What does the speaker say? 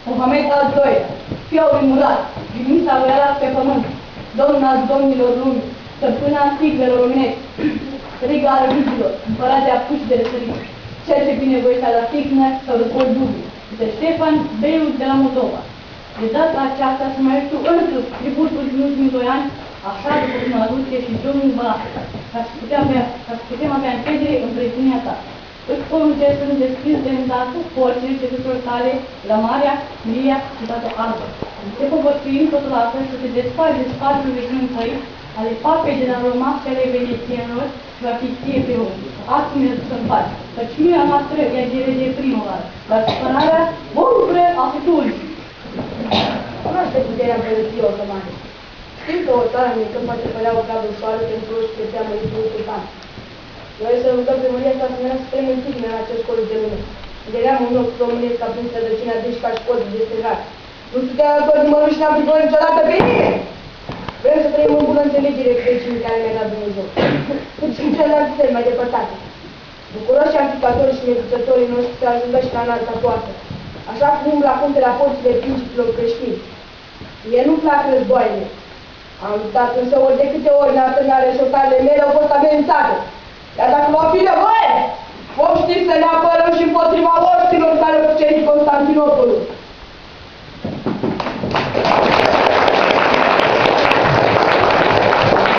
Mohamed al II-lea, fiul lui Murat, Bilința lui Arat pe pământ, domn al domnilor lumii, stăpâna siglelor omenești, striga al râgilor, împăratea puși de răsărit, cel ce binevoiește la tihnă sau război dubiu, este Ștefan Beiul de la Moldova. De data aceasta să mai știu însuși tributul din ultimii 2 ani, așa după cum a adus și domnul Bănaș, ca să putem avea încredere în preziunea ta. Îți poruncesc să nu deschizi de îndată porțile cetăților tale la Marea, Milia și toată Arbă. Te povățuim totul astfel să te desfaci de spațiul vecinului tăi, ale papei de la Roma și ale venețienilor și va fi ție pe om. Astfel mi-a dus să-mi faci, căci mila noastră e de primăvară, dar supărarea vorbe a fetului. Cunoaște puterea împărăției otomane. Știm că o țară mică poate părea o pradă ușoară pentru orice pe teamă de sultan. Noi să rugăm pe Măria ca să ne lasă trei mulțime în acest colț de lume. De neamul nostru românesc ca prin sădăcina deci ca și podul de stejar. Nu suntem autori nimănui și n-am privit niciodată pe nimeni. Vrem să trăim în bună înțelegere cu vecinii care ne-a dat Dumnezeu. Cât și în celelalte țări mai depărtate. Bucuroși amplificatorii și neguțătorii noștri să ajungă și la înalta poartă. Așa cum umblă acum de la porțile principilor creștini. Mie nu-mi plac războaiele. Am luptat însă ori de câte ori în atârnare și ocarele mele au fost amenințate. Iar dacă va fi nevoie, vom ști să ne apărăm și împotriva orților care au cucerit Constantinopolul.